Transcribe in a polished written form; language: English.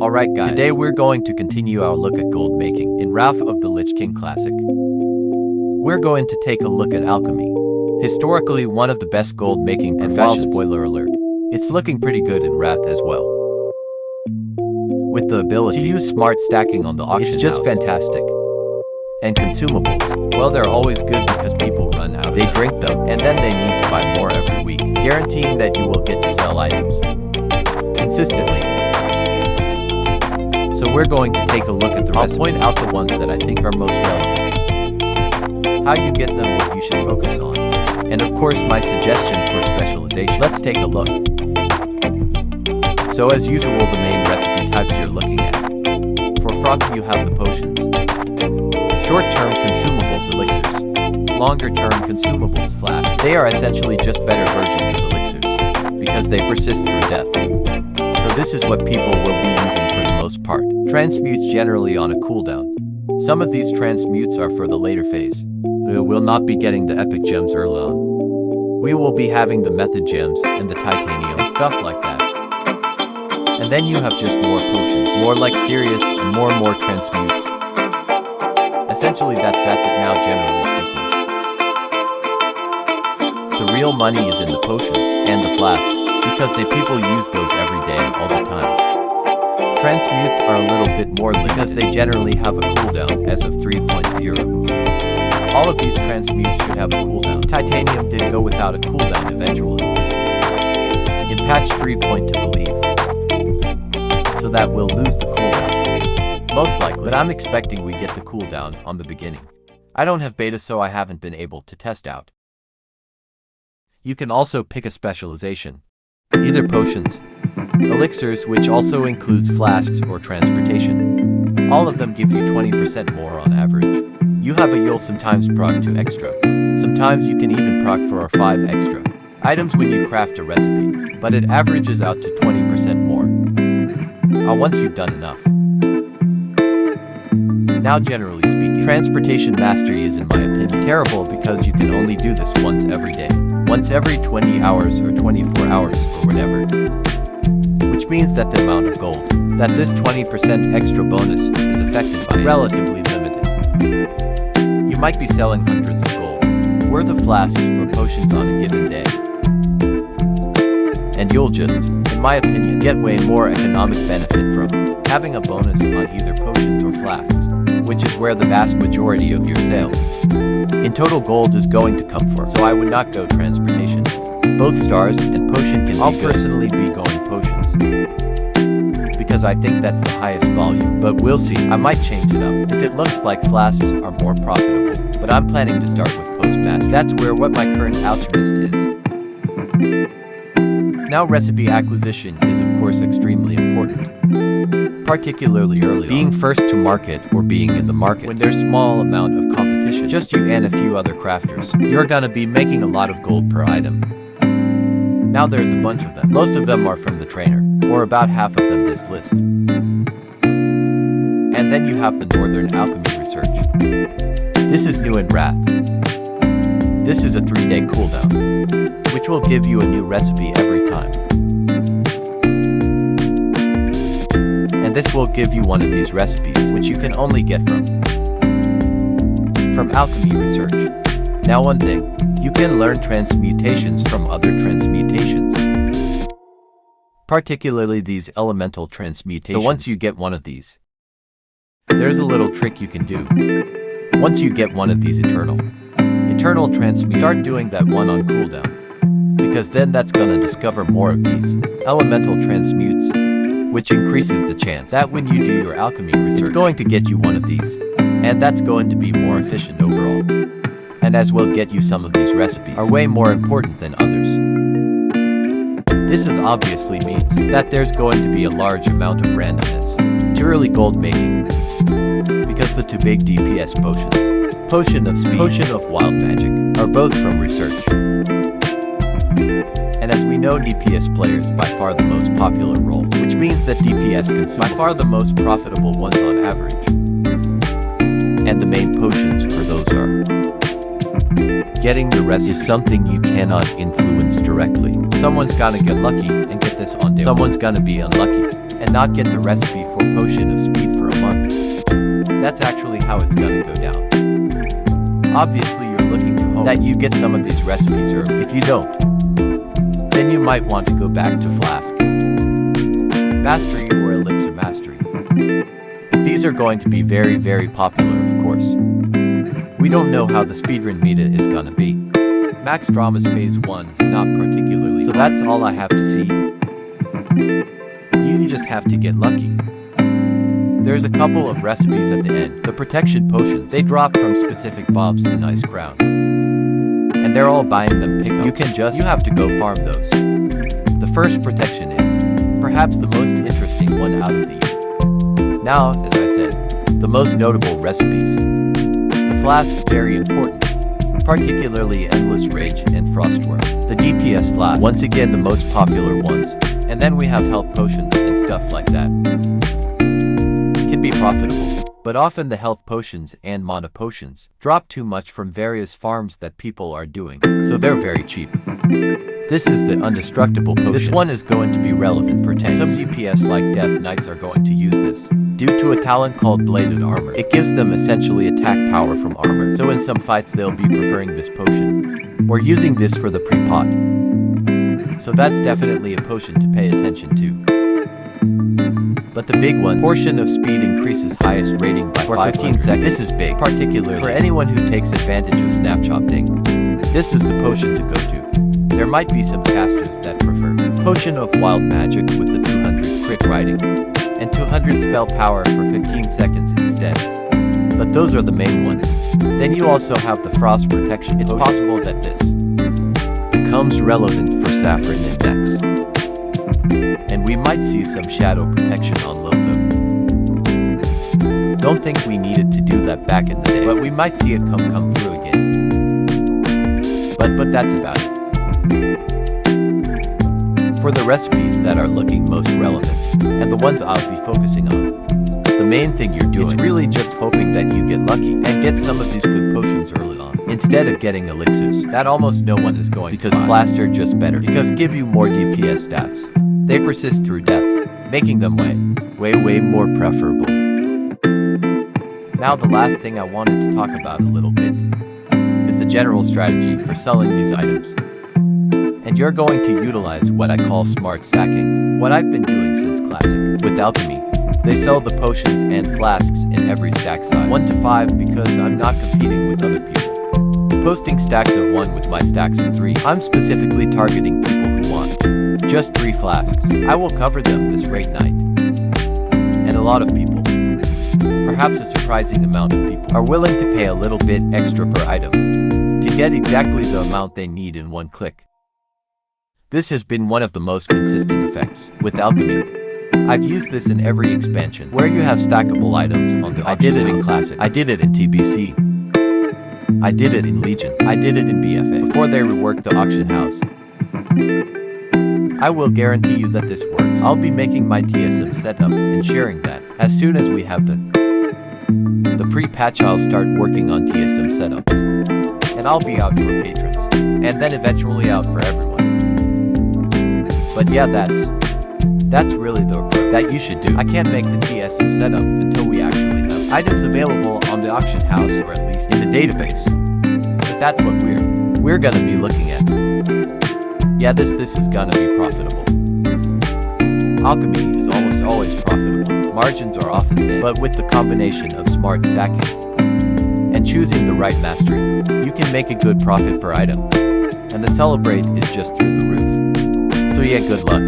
Alright guys, today we're going to continue our look at gold making in Wrath of the Lich King Classic. We're going to take a look at Alchemy. Historically one of the best gold making professions. And spoiler alert, it's looking pretty good in Wrath as well. With the ability to use smart stacking on the auction house. It's just fantastic. And consumables, well, they're always good because people run out of them. They drink them, and then they need to buy more every week, guaranteeing that you will get to sell items consistently. So we're going to take a look at the recipes. I'll point out the ones that I think are most relevant, how you get them, what you should focus on, and of course my suggestion for specialization. Let's take a look. So as usual, the main recipe types you're looking at. For frog you have the potions, short-term consumables elixirs, longer-term consumables flasks. They are essentially just better versions of elixirs, because they persist through death. So this is what people will be using for the most part. Transmutes generally on a cooldown. Some of these transmutes are for the later phase. We will not be getting the epic gems early on. We will be having the method gems and the titanium and stuff like that. And then you have just more potions, more like serious and more transmutes. Essentially that's it now, generally speaking. The real money is in the potions and the flasks, because people use those every day, all the time. Transmutes are a little bit more limited because they generally have a cooldown as of 3.0. All of these transmutes should have a cooldown. Titanium did go without a cooldown eventually. In patch 3.2 believe. So that will lose the cooldown. Most likely, but I'm expecting we get the cooldown on the beginning. I don't have beta, so I haven't been able to test out. You can also pick a specialization. Either potions, elixirs, which also includes flasks, or transportation. All of them give you 20% more on average. You have a you'll sometimes proc 2 extra. Sometimes you can even proc 4 or 5 extra items when you craft a recipe, but it averages out to 20% more. Once you've done enough. Now generally speaking, transportation mastery is, in my opinion, terrible because you can only do this once every day. Once every 20 hours or 24 hours or whatever. Which means that the amount of gold that this 20% extra bonus is affected by is relatively limited. You might be selling hundreds of gold worth of flasks or potions on a given day. And you'll just, in my opinion, get way more economic benefit from having a bonus on either potions or flasks, which is where the vast majority of your sales in total gold is going to come from. So I would not go transportation. Both stars and potion can I'll personally be going potions, because I think that's the highest volume, but we'll see. I might change it up if it looks like flasks are more profitable, but I'm planning to start with postmaster. That's where what my current alchemist is. Now recipe acquisition is of course extremely important, particularly early being first to market or being in the market when there's small amount of competition, just you and a few other crafters. You're gonna be making a lot of gold per item. Now there's a bunch of them. Most of them are from the trainer, or about half of them this list. And then you have the Northern Alchemy research. This is new in Wrath. This is a 3-day cooldown, which will give you a new recipe every time. And this will give you one of these recipes, which you can only get from Alchemy research. Now one thing, you can learn transmutations from other transmutations, particularly these elemental transmutations. So once you get one of these, there's a little trick you can do. Once you get one of these eternal transmute, start doing that one on cooldown, because then that's gonna discover more of these elemental transmutes, which increases the chance that when you do your alchemy research, it's going to get you one of these, and that's going to be more efficient overall. And as will get you some of these recipes are way more important than others. This is obviously means that there's going to be a large amount of randomness to early gold making, because the 2 big DPS potions, Potion of Speed, Potion of Wild Magic, are both from research. And as we know, DPS players by far the most popular role, which means that DPS consumables by far the most profitable ones on average. And the main potions for those are getting the rest is something you cannot influence directly. Someone's gonna get lucky and get this on day. Someone's gonna be unlucky and not get the recipe for potion of speed for a month. That's actually how it's gonna go down. Obviously, you're looking to hope that you get some of these recipes early. If you don't, then you might want to go back to Flask Mastery or Elixir Mastery. But these are going to be very, very popular, of course. We don't know how the speedrun meta is gonna be. Max Drama's Phase 1 is not particularly, so that's all I have to see. You just have to get lucky. There's a couple of recipes at the end. The protection potions, they drop from specific mobs in Ice Crown. And they're all buying them pickups. You have to go farm those. The first protection is perhaps the most interesting one out of these. Now, as I said, the most notable recipes. The flask's very important, particularly Endless Rage and Frostworm. The DPS flask, once again the most popular ones. And then we have health potions and stuff like that. Can be profitable, but often the health potions and mana potions drop too much from various farms that people are doing, so they're very cheap. This is the Indestructible potion. This one is going to be relevant for tanks. Some DPS like Death Knights are going to use this. Due to a talent called Bladed Armor, it gives them essentially attack power from armor, so in some fights they'll be preferring this potion, or using this for the pre-pot. So that's definitely a potion to pay attention to. But the big ones, portion of speed increases highest rating by 15 seconds. This is big, particularly for anyone who takes advantage of snapshot thing. This is the potion to go to. There might be some casters that prefer Potion of Wild Magic with the 200 crit writing, and 200 spell power for 15 seconds instead. But those are the main ones. Then you also have the Frost Protection. It's possible that this becomes relevant for Saffron and Dex. And we might see some Shadow Protection on Lothar. Don't think we needed to do that back in the day, but we might see it come through again. But that's about it. For the recipes that are looking most relevant, and the ones I'll be focusing on, the main thing you're doing is really just hoping that you get lucky and get some of these good potions early on, instead of getting elixirs. That almost no one is going, because flasks are just better, because give you more DPS stats. They persist through death, making them way more preferable. Now the last thing I wanted to talk about a little bit is the general strategy for selling these items. And you're going to utilize what I call smart stacking, what I've been doing since Classic. With Alchemy, they sell the potions and flasks in every stack size, 1 to 5, because I'm not competing with other people. Posting stacks of 1 with my stacks of 3. I'm specifically targeting people who want just 3 flasks. I will cover them this rate night. And a lot of people, perhaps a surprising amount of people, are willing to pay a little bit extra per item to get exactly the amount they need in one click. This has been one of the most consistent effects with Alchemy. I've used this in every expansion where you have stackable items on the auction house. I did it in Classic. I did it in TBC. I did it in Legion. I did it in BFA before they reworked the auction house. I will guarantee you that this works. I'll be making my TSM setup and sharing that. As soon as we have the pre-patch, I'll start working on TSM setups. And I'll be out for patrons. And then eventually out for everyone. But yeah, that's really the approach that you should do. I can't make the TSM setup until we actually have items available on the auction house, or at least in the database. But that's what we're gonna be looking at. Yeah, this is gonna be profitable. Alchemy is almost always profitable. Margins are often thin, but with the combination of smart stacking and choosing the right mastery, you can make a good profit per item. And the celebrate is just through the roof. So yeah, good luck.